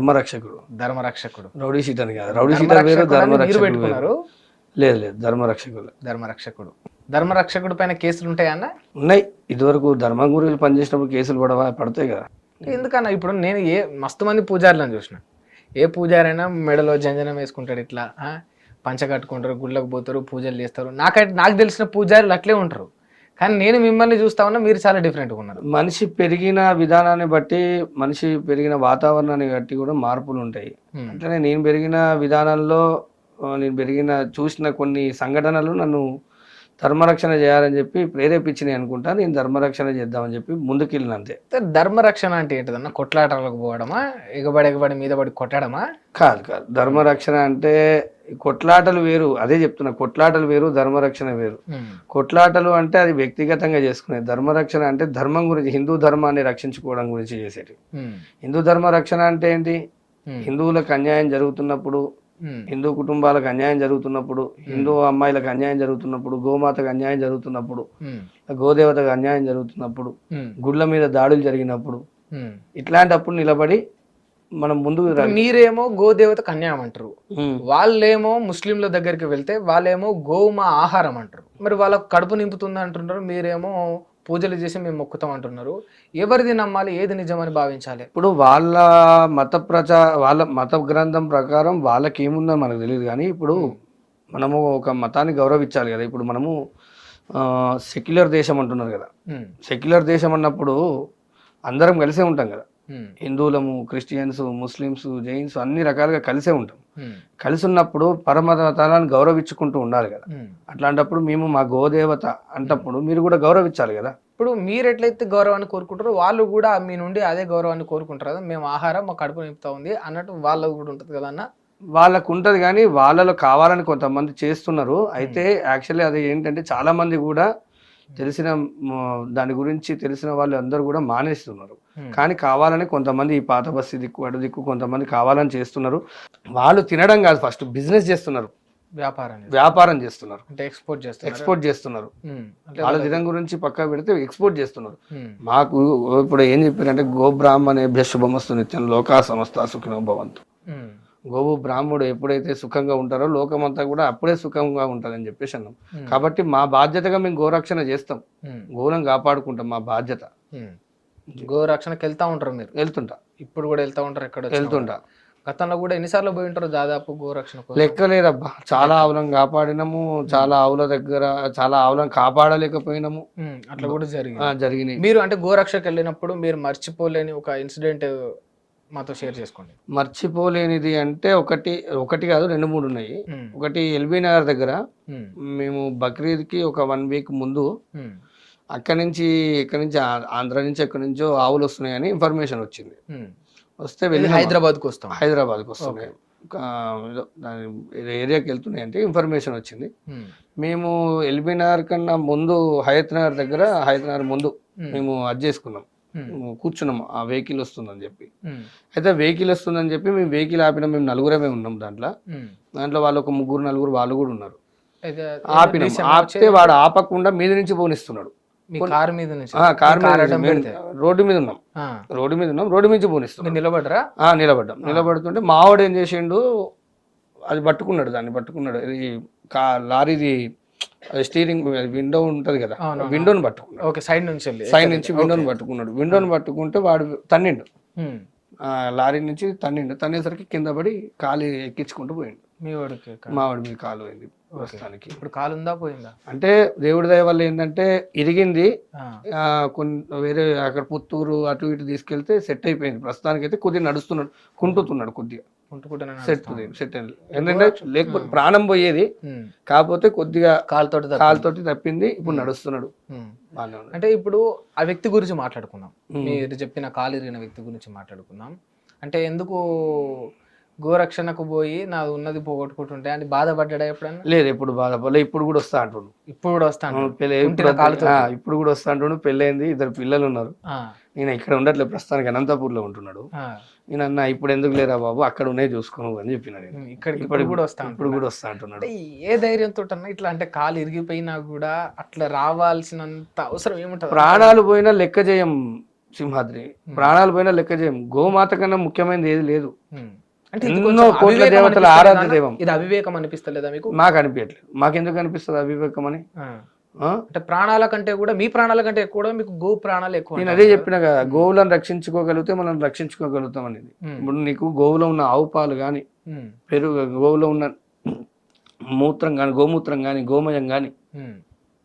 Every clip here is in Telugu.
ధర్మరక్షకుడు. ధర్మరక్షకుడు. రౌడీ షీటర్ కాదు. రౌడీ షీటర్ వేరు, ధర్మరక్షకుడు పెట్టుకున్నారు. లేదు లేదు, ధర్మరక్షకుడు. ధర్మరక్షకుడు. ధర్మరక్షకుడు పైన కేసులు ఉంటాయా అన్న? ఉన్నాయి. ఇదివరకు ధర్మం గురించి పనిచేసినప్పుడు కేసులు పడతాయి కదా. ఎందుకన్నా ఇప్పుడు నేను మస్తు మంది పూజారులను చూసిన. ఏ పూజారైనా మెడలో జంజనం వేసుకుంటాడు, ఇట్లా పంచ కట్టుకుంటారు, గుళ్ళకు పోతారు, పూజలు చేస్తారు. నాకు తెలిసిన పూజారులు అట్లే ఉంటారు. కానీ నేను మిమ్మల్ని చూస్తా ఉన్నా, మీరు చాలా డిఫరెంట్గా ఉన్నారు. మనిషి పెరిగిన విధానాన్ని బట్టి, మనిషి పెరిగిన వాతావరణాన్ని బట్టి కూడా మార్పులు ఉంటాయి. అట్లనే నేను పెరిగిన విధానంలో, నేను చూసిన కొన్ని సంఘటనలు నన్ను ధర్మరక్షణ చేయాలని చెప్పి ప్రేరేపించినాయి అనుకుంటా. నేను ధర్మరక్షణ చేద్దామని చెప్పి ముందుకెళ్ళిన అంతే. ధర్మరక్షణ అంటే ఏంటిదన్న? కొట్లాటలకు పోవడమా, ఎగబడి మీద పడి కొట్టడమా? కాదు కాదు. ధర్మరక్షణ అంటే కొట్లాటలు వేరు. అదే చెప్తున్నా, కొట్లాటలు వేరు, ధర్మరక్షణ వేరు. కొట్లాటలు అంటే అది వ్యక్తిగతంగా చేసుకునేది. ధర్మరక్షణ అంటే ధర్మం గురించి, హిందూ ధర్మాన్ని రక్షించుకోవడం గురించి చేసేటి. హిందూ ధర్మ రక్షణ అంటే ఏంటి? హిందువులకు అన్యాయం జరుగుతున్నప్పుడు, హిందూ కుటుంబాలకు అన్యాయం జరుగుతున్నప్పుడు, హిందూ అమ్మాయిలకు అన్యాయం జరుగుతున్నప్పుడు, గోమాతకు అన్యాయం జరుగుతున్నప్పుడు, గోదేవతకు అన్యాయం జరుగుతున్నప్పుడు, గుళ్ళ మీద దాడులు జరిగినప్పుడు, ఇట్లాంటప్పుడు నిలబడి మనం ముందుకు. మీరేమో గోదేవతకు అన్యాయం అంటారు, వాళ్ళేమో ముస్లింల దగ్గరికి వెళ్తే వాళ్ళేమో గోమ ఆహారం అంటారు. మరి వాళ్ళకు కడుపు నింపుతుంది అంటున్నారు, మీరేమో పూజలు చేసి మేము మొక్కుతాం అంటున్నారు. ఎవరిది నమ్మాలి, ఏది నిజమని భావించాలి? ఇప్పుడు వాళ్ళ మత గ్రంథం ప్రకారం వాళ్ళకి ఏముందో మనకు తెలియదు. కానీ ఇప్పుడు మనము ఒక మతాన్ని గౌరవించాలి కదా. ఇప్పుడు మనము సెక్యులర్ దేశం అంటున్నారు కదా. సెక్యులర్ దేశం అన్నప్పుడు అందరం కలిసే ఉంటాం కదా. హిందువులము, క్రిస్టియన్స్, ముస్లిమ్స్, జైన్స్ అన్ని రకాలుగా కలిసే ఉంటాం. కలిసి ఉన్నప్పుడు పరమతాలను గౌరవించుకుంటూ ఉండాలి కదా. అట్లాంటప్పుడు మేము మా గోదేవత అంటప్పుడు మీరు కూడా గౌరవించాలి కదా. ఇప్పుడు మీరు ఎట్లయితే గౌరవాన్ని కోరుకుంటారో వాళ్ళు కూడా మీ నుండి అదే గౌరవాన్ని కోరుకుంటారు కదా. మేము ఆహారం మా కడుపు నింపుతా ఉంది అన్నట్టు వాళ్ళకు కూడా ఉంటుంది కదా అన్న. వాళ్ళకు ఉంటుంది, కానీ వాళ్ళలో కావాలని కొంతమంది చేస్తున్నారు. అయితే యాక్చువల్లీ అది ఏంటంటే చాలా మంది కూడా దాని గురించి తెలిసిన వాళ్ళు అందరూ కూడా మానేస్తున్నారు. కానీ కావాలని కొంతమంది ఈ పాత బస్సు దిక్కు, అటు దిక్కు కొంతమంది కావాలని చేస్తున్నారు. వాళ్ళు తినడం కాదు, ఫస్ట్ బిజినెస్ చేస్తున్నారు, వ్యాపారం చేస్తున్నారు, ఎక్స్పోర్ట్ చేస్తున్నారు. వాళ్ళ దినం గురించి పక్కా పెడితే ఎక్స్పోర్ట్ చేస్తున్నారు. మాకు ఇప్పుడు ఏం చెప్పారంటే గోబ్రాహ్మణేభ్య శుభమస్తు నిత్యం లోకా సమస్త సుఖినో భవంతు. గోవు బ్రాహ్మణుడు ఎప్పుడైతే సుఖంగా ఉంటారో లోకమంతా కూడా అప్పుడే సుఖంగా ఉంటుందని చెప్పేసి అన్నాం. కాబట్టి మా బాధ్యతగా మేము గోరక్షణ చేస్తాం, గోవులను కాపాడుకుంటాం, మా బాధ్యత. గోరక్షణకి వెళ్తా ఉంటారు మీరు? వెళ్తుంటా, ఇప్పుడు కూడా వెళ్తా ఉంటారు. ఎక్కడ వెళ్తుంటా. గతంలో కూడా ఎన్నిసార్లు పోయి ఉంటారు దాదాపు గోరక్షణ? లెక్కలేదబ్బా. చాలా ఆవులను కాపాడినాము, చాలా ఆవుల దగ్గర చాలా ఆవులను కాపాడలేకపోయినాము. అట్లా కూడా జరిగినాయి. మీరు అంటే గోరక్షకు వెళ్ళినప్పుడు మీరు మర్చిపోలేని ఒక ఇన్సిడెంట్ మాతో షేర్ చేసుకోండి. మర్చిపోలేనిది అంటే ఒకటి కాదు, 2-3 ఉన్నాయి. ఒకటి ఎల్బీ నగర్ దగ్గర మేము బక్రీద్కి ఒక 1 వీక్ ముందు ఇక్కడి నుంచి ఆంధ్ర నుంచి ఎక్కడి నుంచో ఆవులు వస్తున్నాయని ఇన్ఫర్మేషన్ వచ్చింది. వస్తే వెళ్ళి హైదరాబాద్కి వస్తున్నాయి, ఏరియాకి వెళ్తున్నాయి అంటే ఇన్ఫర్మేషన్ వచ్చింది. మేము ఎల్బీ నగర్ కన్నా ముందు హయత్ నగర్ ముందు మేము అది చేసుకున్నాం, కూర్చున్నాం. ఆ వెహికల్ వస్తుందని చెప్పి. అయితే వెహికల్ వస్తుందని చెప్పి మేము వెహికల్ ఆపినాం. మేము 4 ఉన్నాం దాంట్లో వాళ్ళు ఒక 3-4 వాళ్ళు కూడా ఉన్నారు. ఆపితే వాడు ఆపకుండా మీద నుంచి పోనిస్తున్నాడు. కారు మీద రోడ్డు మీద ఉన్నాం, రోడ్డు నుంచి పోనిస్తున్నాడు. నిలబడుతుంటే మావాడు ఏం చేసిండు, అది దాన్ని పట్టుకున్నాడు. ఇది లారీది స్టీరింగ్ విండో ఉంటది కదా, విండోని పట్టుకున్నాడు. సైడ్ నుంచి విండోని పట్టుకున్నాడు. విండోని పట్టుకుంటే వాడు తన్నిండు, లారీ నుంచి తన్నేసరికి కింద పడి కాలు ఎక్కించుకుంటూ పోయిండు. మావాడి మీద కాలు పోయింది ప్రస్తుతానికి. ఇప్పుడు కాలు ఉందా పోయిందా అంటే దేవుడి దయ వల్ల ఏంటంటే ఇరిగింది. వేరే అక్కడ పుత్తూరు అటు ఇటు తీసుకెళ్తే సెట్ అయిపోయింది. ప్రస్తుతానికి అయితే కొద్దిగా నడుస్తున్నాడు, కుంటుతున్నాడు, కొద్దిగా సెట్ ఎందుకంటే లేకపోతే ప్రాణం పోయేది. కాకపోతే కొద్దిగా కాలుతోటి తప్పింది, ఇప్పుడు నడుస్తున్నాడు. అంటే ఇప్పుడు ఆ వ్యక్తి గురించి మాట్లాడుకుందాం, మీరు చెప్పిన కాలు ఇరిగిన వ్యక్తి గురించి మాట్లాడుకుందాం. అంటే ఎందుకు గోరక్షణకు పోయి నాది ఉన్నది పోగొట్టుకుంటుంటే అని బాధపడ్డా ఎప్పుడన్నా? లేదు, ఎప్పుడు బాధపడలే. ఇప్పుడు కూడా వస్తా అంటుండు. ఇప్పుడు కూడా వస్తా అంటుండు. పెళ్ళైంది, 2 పిల్లలు ఉన్నారు. నేను ఇక్కడ ఉండట్లేదు, ప్రస్తుతానికి అనంతపూర్లో ఉంటున్నాడు. నేనన్నా ఇప్పుడు ఎందుకు లేరా బాబు, అక్కడ ఉన్నాయి చూసుకోను అని చెప్పిన. ఇప్పుడు కూడా వస్తా అంటున్నాడు. ఏ ధైర్యంతో ఇట్లా అంటే కాలు ఇరిగిపోయినా కూడా అట్లా రావాల్సినంత అవసరం ఏముంటుంది? ప్రాణాలు పోయినా లెక్క చేయం. సింహాద్రి ప్రాణాలు పోయినా లెక్క చేయం. గోమాత కన్నా ముఖ్యమైనది ఏది లేదు. అంటే ఇది ఎన్నో కొంచెం కోట్ల అవివేకం దేవతల అనిపిస్తలేదా ఆరాధ్య అన్న? దైవం. ఇది అవివేకం అనిపిస్తలేదా మీకు? మాకు అనిపించట్లేదు. మాకెందుకు అనిపిస్తుంది అవివేకం అని? ఆ? అంటే ప్రాణాల కంటే కూడా మీ ప్రాణాల కంటే కూడా మీకు గో ప్రాణాలు ఎక్కువ నేను అంటారు అదే కదా? చెప్పిన కదా, గోవులను రక్షించుకోగలిగితే మనం రక్షించుకోగలుగుతాం అనేది. ఇప్పుడు నీకు గోవులో ఉన్న ఆవు పాలు కానీ, ఉమ్, పెరుగు, గోవులో ఉన్న మూత్రం కానీ, గోమూత్రం కానీ, గోమయం కానీ ఉమ్,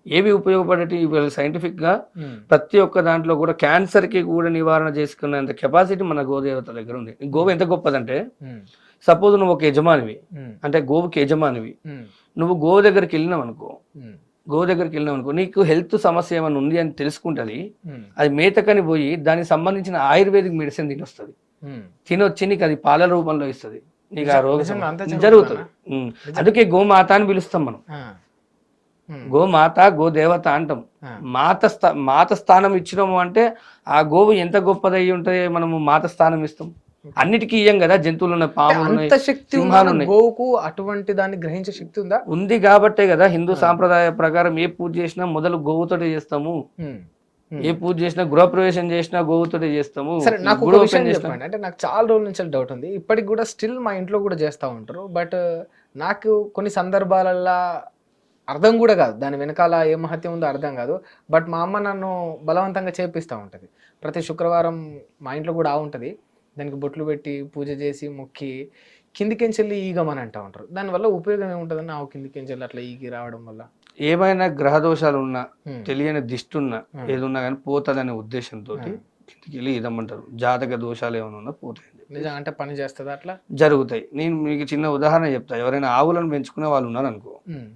ఏవి ఉపయోగపడేటి ఇవాళ సైంటిఫిక్ గా ఉమ్, ప్రతి ఒక్క దాంట్లో కూడా క్యాన్సర్ కి కూడా నివారణ చేసుకునేంత కెపాసిటీ మన గోదేవత దగ్గర ఉంది. గోవు ఎంత గొప్పదంటే, ఉమ్, సపోజ్ నువ్వు ఒక యజమానివి, ఉమ్, అంటే గోవుకి యజమానివి, ఉమ్, నువ్వు గోవు దగ్గరికి వెళ్ళినావు అనుకో, ఉమ్, గోవు దగ్గరికి వెళ్ళినావు అనుకో, నీకు హెల్త్ సమస్య ఏమైనా ఉంది అని తెలుసుకుంటుంది. ఉమ్, అది మేతకని పోయి దానికి సంబంధించిన ఆయుర్వేదిక్ మెడిసిన్ తినొస్తుంది. ఉమ్. తినొచ్చి నీకు అది పాల రూపంలో ఇస్తుంది. నీకు ఆ రోగం నిజంగా అంతే జరుగుతుంది. అందుకే గోమాత అని పిలుస్తాం మనం. ఆ, ఉమ్, గోమాత, గోదేవత అంటాం. ఆ, మాత స్థానం ఇచ్చినాము అంటే ఆ గోవు ఎంత గొప్పది అయి ఉంటే మనము మాత స్థానం ఇస్తాం. అన్నిటికీ ఇయ్యం కదా, జంతువులు ఉన్నాయి, పాములు ఉన్నాయి, అంత శక్తి సింహాలు ఉందా ఉన్నాయి. గోవుకు? అటువంటి దాన్ని గ్రహించే శక్తి ఉందా? ఉంది కాబట్టే కదా హిందూ సాంప్రదాయ ప్రకారం ఏ పూజ చేసినా మొదలు గోవుతోటే చేస్తాము. ఉమ్, ఏ పూజ చేసినా, గృహప్రవేశం చేసినా గోవుతోటే చేస్తాము. సరే, నాకు గుడి ఒక ఓపెన్ విషయం చేసినా చెప్పండి. అంటే నాకు చాలా రోజుల నుంచి డౌట్ ఉంది, ఇప్పటికి కూడా స్టిల్ మా ఇంట్లో కూడా చేస్తూ ఉంటారు. బట్ నాకు కొన్ని సందర్భాలల్లో అర్థం కూడా కాదు, దాని వెనకాల ఏ మహత్యం ఉందో అర్థం కాదు. బట్ మా అమ్మ నన్ను బలవంతంగా చేపిస్తూ ఉంటుంది. ప్రతి శుక్రవారం మా ఇంట్లో కూడా ఆవు ఉంటుంది. దానికి బొట్లు పెట్టి పూజ చేసి మొక్కి కిందికెంచెల్లి ఈగమని అంటూ ఉంటారు. దానివల్ల ఉపయోగం ఏముంటుందని ఆవు కిందికెంచెల్లి అట్లా ఈగి రావడం వల్ల? ఏమైనా గ్రహ దోషాలు ఉన్నా, Hmm. తెలియని దిష్టి ఉన్నా, ఏదున్నా కానీ పోతుందనే ఉద్దేశంతో కిందికి వెళ్ళి ఇదమ్మంటారు. జాతక దోషాలు ఏమైనా ఉన్నా పోతాయి. నిజం అంటే పని చేస్తుంది అట్లా? జరుగుతాయి. నేను మీకు చిన్న ఉదాహరణ చెప్తా. ఎవరైనా ఆవులను పెంచుకునే వాళ్ళు ఉన్నారు అనుకో, ఉమ్,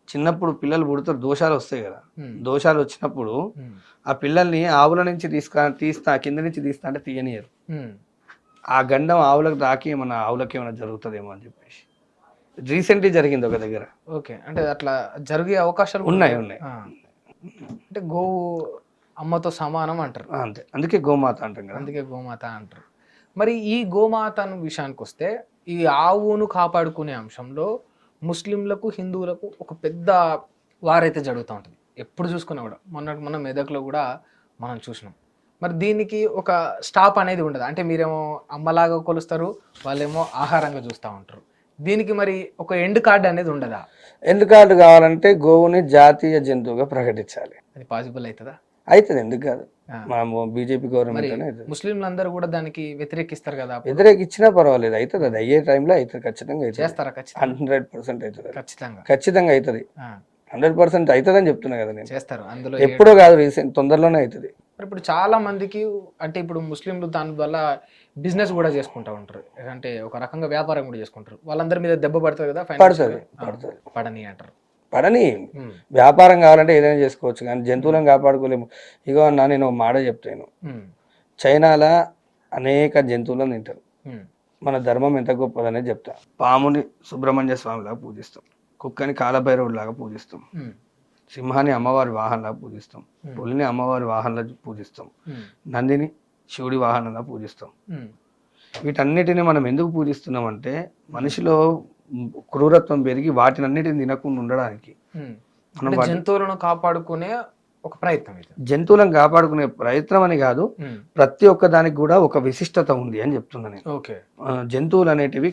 చిన్నప్పుడు పిల్లలు పుడతారు, దోషాలు వస్తాయి కదా. ఉమ్, దోషాలు వచ్చినప్పుడు ఉమ్, ఆ పిల్లల్ని ఆవుల నుంచి తీస్తా కింద నుంచి తీస్తా అంటే తీయనియరు. ఉమ్. ఆ గండం ఆవులకు తాకి ఏమన్నా ఆవులకి ఏమైనా జరుగుతుందేమో అని చెప్పేసి రీసెంట్లీ జరిగింది ఒక దగ్గర. ఓకే, అంటే అట్లా జరిగే అవకాశాలు కూడా ఉన్నాయి. ఆ. అంటే గోవు అమ్మతో సమానం అంటారు, అంతే, అందుకే గోమాత అంటాం కదా. అందుకే గోమాత అంటారు. మరి ఈ గోమాత విషయానికి వస్తే, ఈ ఆవును కాపాడుకునే అంశంలో ముస్లింలకు, హిందువులకు ఒక పెద్ద వారైతే జరుగుతూ ఉంటుంది ఎప్పుడు చూసుకున్నా కూడా. మన మెదక్లో కూడా మనం చూసినాం. మరి దీనికి ఒక స్టాప్ అనేది ఉండదు. అంటే మీరేమో అమ్మలాగా కొలుస్తారు, వాళ్ళేమో ఆహారంగా చూస్తూ ఉంటారు. దీనికి మరి ఒక ఎండ్ కార్డ్ అనేది ఉండదా? ఎందుకు కావాలంటే గోవుని జాతీయ జంతువుగా ప్రకటించాలి. అది పాసిబుల్ అవుతుందా? అవుతుంది, ఎందుకు కాదు. ఆ. మనము బీజేపీ మరి గవర్నమెంట్ అవుతుంది. ముస్లింలందరూ కూడా దానికి వ్యతిరేకిస్తారు కదా, వ్యతిరేకించినా పర్వాలేదు, అవుతుంది. అది అయ్యే టైంలో అవుతుంది, ఖచ్చితంగా అవుతుంది. చేస్తారా? ఖచ్చితంగా 100% అవుతుంది. ఖచ్చితంగా ఖచ్చితంగా అవుతుంది. ఆ, 100% అవుతుందని చెప్తున్నా కదా నేను. చేస్తారు అందులో. ఎప్పుడో కాదు, రీసెంట్ తొందరలోనే అవుతుంది. మరి ఇప్పుడు చాలా మందికి, అంటే ఇప్పుడు ముస్లింలు దాని వల్ల బిజినెస్ కూడా చేసుకుంటూ ఉంటారు, అంటే ఒక రకంగా వ్యాపారం కూడా చేసుకుంటారు. వాళ్ళందరి మీద దెబ్బ పడుతుంది కదా, పడుతుంది. పడని అంటారు. పడని, ఉమ్, వ్యాపారం కావాలంటే ఏదైనా చేసుకోవచ్చు, కానీ జంతువులను కాపాడుకోలేము. ఇగో అన్నా, నేను ఒక మాట చెప్తాను. ఉమ్, చైనాలో అనేక జంతువులను తింటారు. ఉమ్, మన ధర్మం ఎంత గొప్పదనేది చెప్తా. పాముని సుబ్రహ్మణ్య స్వామిలాగా పూజిస్తాం, కుక్కని కాలభైరవుడిలాగా పూజిస్తాం, ఉమ్, సింహాన్ని అమ్మవారి వాహనంలా పూజిస్తాం, పులిని అమ్మవారి వాహనంలా పూజిస్తాం, ఉమ్, నందిని శివుడి వాహనంలా పూజిస్తాం. ఉమ్, వీటన్నిటిని మనం ఎందుకు పూజిస్తున్నామంటే మనిషిలో క్రూరత్వం పెరిగి వాటినన్నిటిని తినకుండా ఉండడానికి. ఉమ్. మనం అంటే జంతువులను కాపాడుకునే ఒక ప్రయత్నం ఇది. జంతువులను కాపాడుకునే ప్రయత్నం అని కాదు, ఉమ్, ప్రతి ఒక్క దానికి కూడా ఒక విశిష్టత ఉంది అని చెప్తున్నా నేను. ఓకే. జంతువులు అనేటివి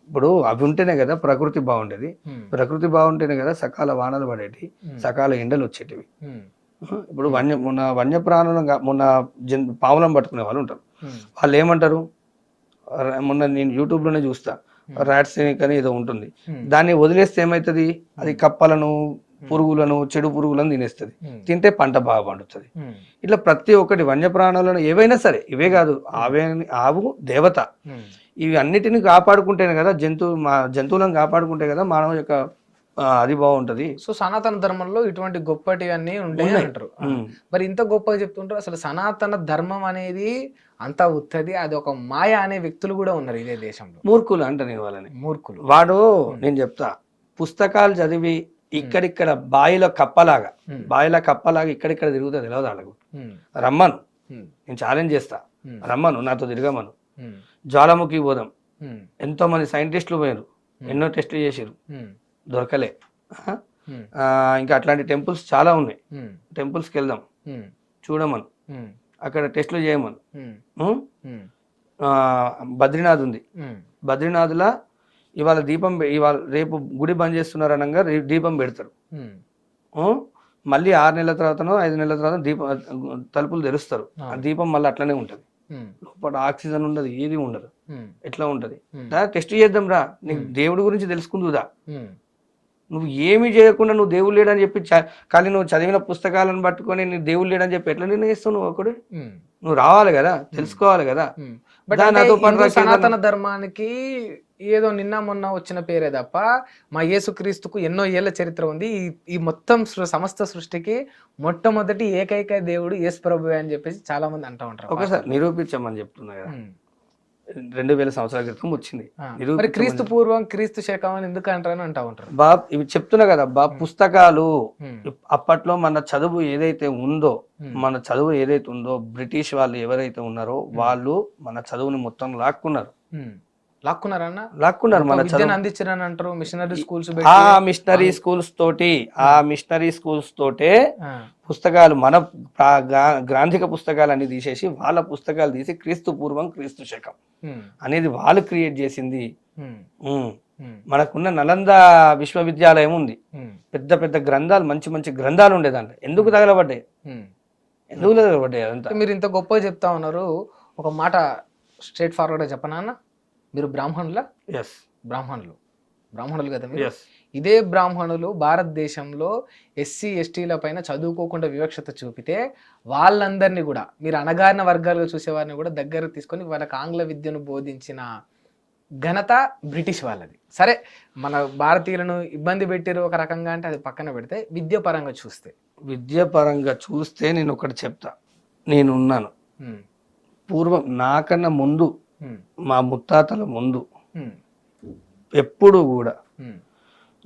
ఇప్పుడు అవి ఉంటేనే కదా ప్రకృతి బాగుండేది. ఉమ్, ప్రకృతి బాగుంటేనే కదా సకాల వానలు పడేటివి, సకాల ఎండలు వచ్చేటివి. ఉమ్, ఇప్పుడు వన్యప్రాణులను మొన్న పావులను పట్టుకునే వాళ్ళు ఉంటారు. ఉమ్, వాళ్ళు ఏమంటారు, మొన్న నేను యూట్యూబ్లోనే చూస్తా, ర్యాట్స్ అని ఏదో ఉంటుంది, దాన్ని వదిలేస్తే ఏమవుతుంది, అది కప్పలను, పురుగులను, చెడు పురుగులను తినేస్తుంది. తింటే పంట బాగా పండుతుంది. ఉమ్, ఇట్లా ప్రతి ఒక్కటి వన్యప్రాణులను ఏవైనా సరే, ఇవే కాదు, ఆవు దేవత, ఉమ్. ఇవి అన్నిటిని కాపాడుకుంటేనే కదా జంతువులను కాపాడుకుంటే కదా మానవ యొక్క అది బాగుంటది. సో సనాతన ధర్మంలో ఇటువంటి గొప్పటి అన్ని ఉంటాయి అంటారు. మరి ఇంత గొప్పగా చెప్తుంటారు. అసలు సనాతన ధర్మం అనేది అంతా ఉత్తది, అది ఒక మాయ అనే వ్యక్తులు కూడా ఉన్నారు ఇదే దేశంలో. మూర్ఖులు అంట నేను వాళ్ళని. మూర్ఖులు. వాడు, నేను చెప్తా, పుస్తకాలు చదివి ఇక్కడిక్కడ బాయిలో కప్పలాగా ఇక్కడిక్కడ తిరుగుతా తెలియదు వాళ్ళకు. రమ్మను, నేను ఛాలెంజ్ చేస్తా, రమ్మను, నాతో తిరగమను, జ్వాలాముఖి పోదాం. ఎంతో మంది సైంటిస్టులు పోయారు, ఎన్నో టెస్టులు చేసారు, దొరకలే. ఇంకా అట్లాంటి టెంపుల్స్ చాలా ఉన్నాయి, టెంపుల్స్కి వెళ్దాం, చూడమను, అక్కడ టెస్టులు చేయమను. ఉమ్. బద్రీనాథ్ ఉంది, బద్రీనాథ్లో ఇవాళ ఇవాళ రేపు గుడి బంద్ చేస్తున్నారు అనగా దీపం పెడతారు. మళ్ళీ 6 నెలల తర్వాతనో 5 నెలల తర్వాత తలుపులు తెరుస్తారు. ఆ దీపం మళ్ళీ అట్లనే ఉంటుంది, లోపల ఆక్సిజన్ ఉండదు, ఏది ఉండదు. ఎట్లా ఉంటది? టెస్ట్ చేద్దాం రా, నీకు దేవుడి గురించి తెలుసుకుందుదా. నువ్వు ఏమి చేయకుండా నువ్వు దేవుడు లేడని చెప్పి కానీ నువ్వు చదివిన పుస్తకాలను పట్టుకొని నీ దేవుడు లేడని చెప్పి ఎట్లా నిర్ణయిస్తావు? నువ్వు ఒకడు నువ్వు రావాలి కదా, తెలుసుకోవాలి కదా. సనాతన ధర్మానికి ఏదో నిన్న మొన్న వచ్చిన పేరే తప్ప మా యేసుక్రీస్తుకు ఎన్నో ఏళ్ల చరిత్ర ఉంది. ఈ మొత్తం సమస్త సృష్టికి మొట్టమొదటి ఏకైక దేవుడు యేసు ప్రభు అని చెప్పేసి చాలా మంది అంటూ ఉంటారు. ఒకసారి నిరూపించమని చెప్తున్నా కదా, 2000 సంవత్సరాల క్రితం వచ్చింది. క్రీస్తు పూర్వం క్రీస్తు శకం అని ఎందుకు అంటారని అంటా ఉంటారు. ఇవి చెప్తున్నా కదా పుస్తకాలు అప్పట్లో మన చదువు ఏదైతే ఉందో, బ్రిటిష్ వాళ్ళు ఎవరైతే ఉన్నారో వాళ్ళు మన చదువుని మొత్తం లాక్కున్నారు. మన అందించారని అంటారు. మిషనరీ స్కూల్స్ తోటే పుస్తకాలు మన గ్రాంధిక పుస్తకాలు అన్ని తీసేసి వాళ్ళ పుస్తకాలు తీసి క్రీస్తు పూర్వం క్రీస్తు శకం అనేది వాళ్ళు క్రియేట్ చేసింది. మనకున్న నలంద విశ్వవిద్యాలయం ఉంది, పెద్ద పెద్ద గ్రంథాలు, మంచి మంచి గ్రంథాలు ఉండేదంట. ఎందుకు తగలబడ్డాయి అదంతా? మీరు ఇంత గొప్పగా చెప్తా ఉన్నారు. ఒక మాట స్ట్రైట్ ఫార్వర్డ్ గా చెప్పనా, మీరు బ్రాహ్మణులా? బ్రాహ్మణులు కదా మీరు. ఇదే బ్రాహ్మణులు భారతదేశంలో ఎస్సీ ఎస్టీల పైన చదువుకోకుండా వివక్షత చూపితే వాళ్ళందరినీ కూడా, మీరు అణగారిన వర్గాలుగా చూసేవారిని కూడా దగ్గర తీసుకొని వాళ్ళకి ఆంగ్ల విద్యను బోధించిన ఘనత బ్రిటిష్ వాళ్ళది. సరే, మన భారతీయులను ఇబ్బంది పెట్టారు ఒక రకంగా అంటే అది పక్కన పెడితే, విద్య పరంగా చూస్తే నేను ఒకటి చెప్తా. నేనున్నాను పూర్వం, నాకన్నా ముందు, మా ముత్తాతల ముందు ఎప్పుడు కూడా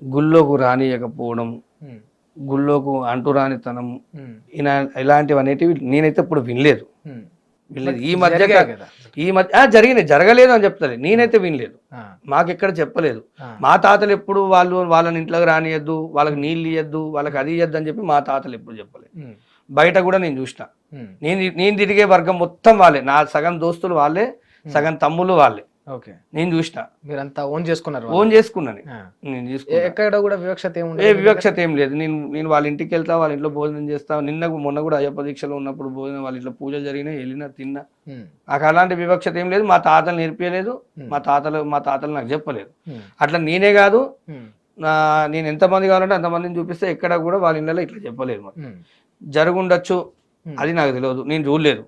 గుళ్ళోకు రానియకపోవడం, గుళ్ళోకు అంటురానితనం, ఇలాంటివి అనేటివి నేనైతే ఇప్పుడు వినలేదు. ఈ మధ్య జరగలేదు అని చెప్తారు, నేనైతే వినలేదు. మాకెక్కడ చెప్పలేదు. మా తాతలు ఎప్పుడు వాళ్ళని ఇంట్లోకి రానియద్దు, వాళ్ళకి నీళ్ళు ఇయ్యద్దు, వాళ్ళకి అది ఇయ్యద్దు అని చెప్పి మా తాతలు ఎప్పుడు చెప్పలేదు. బయట కూడా నేను చూసిన, నేను తిరిగే వర్గం మొత్తం వాళ్ళే, నా సగం దోస్తులు వాళ్ళే, సగం తమ్ముళ్ళు వాళ్ళే. నేను చూసిన. మీరంతా ఓన్ చేసుకున్నాను. నేను ఎక్కడ కూడా వివక్షత ఏం లేదు. నేను వాళ్ళ ఇంటికి వెళ్తా, వాళ్ళ ఇంట్లో భోజనం చేస్తా. మొన్న కూడా అయ్యప్ప దీక్షలో ఉన్నప్పుడు భోజనం, వాళ్ళ ఇంట్లో పూజలు జరిగినా, వెళ్ళినా, తిన్నా. నాకు అలాంటి వివక్షత ఏం లేదు. మా తాతలు నేర్పించలేదు, మా తాతలు నాకు చెప్పలేదు. అట్లా నేనే కాదు, నేను ఎంతమంది కావాలంటే అంతమందిని చూపిస్తే ఎక్కడ కూడా వాళ్ళ ఇళ్ళలో ఇట్లా చెప్పలేదు. మరి జరుగుండొచ్చు, అది నాకు తెలియదు, నేను చూడలేదు.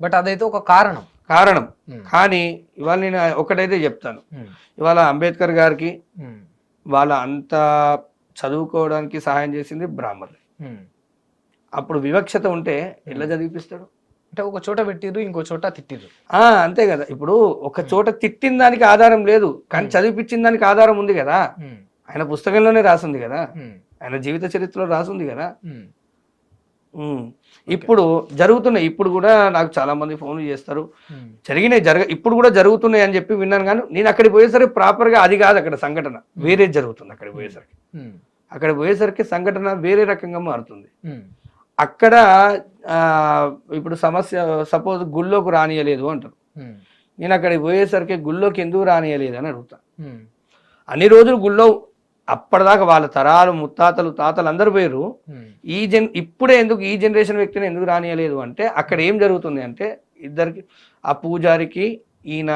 బట్ అదైతే ఒక కారణం. కానీ ఇవాళ నేను ఒకటైతే చెప్తాను, ఇవాళ అంబేద్కర్ గారికి వాళ్ళ అంత చదువుకోవడానికి సహాయం చేసింది బ్రాహ్మణులే. అప్పుడు వివక్షత ఉంటే ఎలా చదివిపిస్తాడు? అంటే ఒక చోట పెట్టిర్రు, ఇంకో చోట తిట్టిర్రు. అంతే కదా. ఇప్పుడు ఒక చోట తిట్టిన దానికి ఆధారం లేదు, కానీ చదివిపించిన దానికి ఆధారం ఉంది కదా. ఆయన పుస్తకంలోనే రాసింది కదా, ఆయన జీవిత చరిత్రలో రాసింది కదా. ఇప్పుడు జరుగుతున్నాయి. ఇప్పుడు కూడా నాకు చాలా మంది ఫోన్లు చేస్తారు, ఇప్పుడు కూడా జరుగుతున్నాయి అని చెప్పి విన్నాను. కానీ నేను అక్కడికి పోయేసరికి ప్రాపర్గా అది కాదు అక్కడ సంఘటన, వేరే జరుగుతుంది. అక్కడికి పోయేసరికి సంఘటన వేరే రకంగా మారుతుంది. అక్కడ ఇప్పుడు సమస్య, సపోజ్ గుళ్ళోకి రానియలేదు అంటారు. నేను అక్కడికి పోయేసరికి గుళ్ళోకి ఎందుకు రానియలేదు అని అడుగుతా. అన్ని రోజులు గుళ్ళో అప్పటిదాకా వాళ్ళ తరాలు, ముత్తాతలు, తాతలు అందరు పోయారు. ఇప్పుడే ఎందుకు ఈ జనరేషన్ వ్యక్తిని ఎందుకు రానియలేదు అంటే, అక్కడ ఏం జరుగుతుంది అంటే, ఇద్దరికి, ఆ పూజారికి ఈయన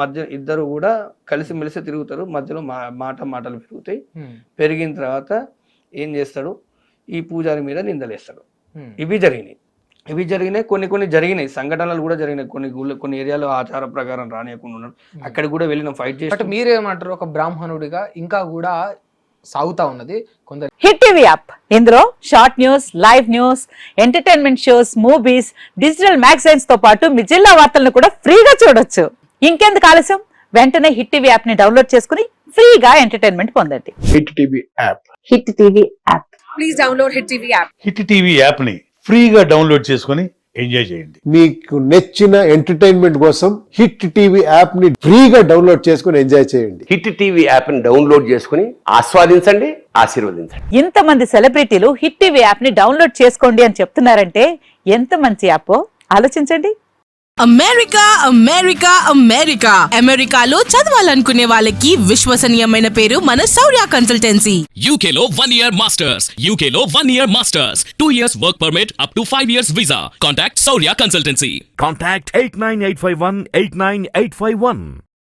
మధ్య ఇద్దరు కూడా కలిసిమెలిసి తిరుగుతారు. మధ్యలో మాటలు పెరుగుతాయి. పెరిగిన తర్వాత ఏం చేస్తాడు, ఈ పూజారి మీద నిందలేస్తాడు. ఇవి జరిగినాయి. కొన్ని జరిగినాయి, సంఘటనలు కూడా జరిగినాయి. కొన్ని ఏరియాలో ఆచార ప్రకారం రానియకుండా ఉన్నాడు. అక్కడ కూడా వెళ్ళిన ఫైట్ చేసి. మీరేమంటారు, ఒక బ్రాహ్మణుడిగా ఇంకా కూడా సాగుతా ఉన్నది కొందరు హిట్ టీవీ యాప్. ఇందులో short news, live news, entertainment shows, movies, digital magazines తో పాటు మీ జిల్లా వార్తలను కూడా ఫ్రీగా చూడొచ్చు. ఇంకెందుకు ఆలస్యం, వెంటనే హిట్ టీవీ యాప్ ని డౌన్లోడ్ చేసుకుని ఫ్రీగా ఎంటర్టైన్మెంట్ పొందండి. Hit TV app. Hit TV app. Please download hit TV app. Hit TV app ని ఫ్రీగా డౌన్లోడ్ చేసుకుని ఎంజాయ్ చేయండి. మీకు నచ్చిన ఎంటర్టైన్మెంట్ కోసం హిట్ టీవీ యాప్ ని ఫ్రీగా డౌన్లోడ్ చేసుకుని ఎంజాయ్ చేయండి. హిట్ టీవీ యాప్ ని డౌన్లోడ్ చేసుకుని ఆస్వాదించండి, ఆశీర్వదించండి. ఇంతమంది సెలబ్రిటీలు హిట్ టీవీ యాప్ ని డౌన్లోడ్ చేసుకోండి అని చెప్తున్నారంటే ఎంత మంచి యాప్. ఆలోచించండి. అమెరికా అమెరికా అమెరికా అమెరికాలో చదవాలనుకునే వాళ్ళకి విశ్వసనీయమైన పేరు మన శౌర్య కన్సల్టెన్సీ. UK లో 1 year masters. UK లో 1 year masters. 2 years work permit up to 5 years visa. Contact Saurya Consultancy. Contact 89851 89851.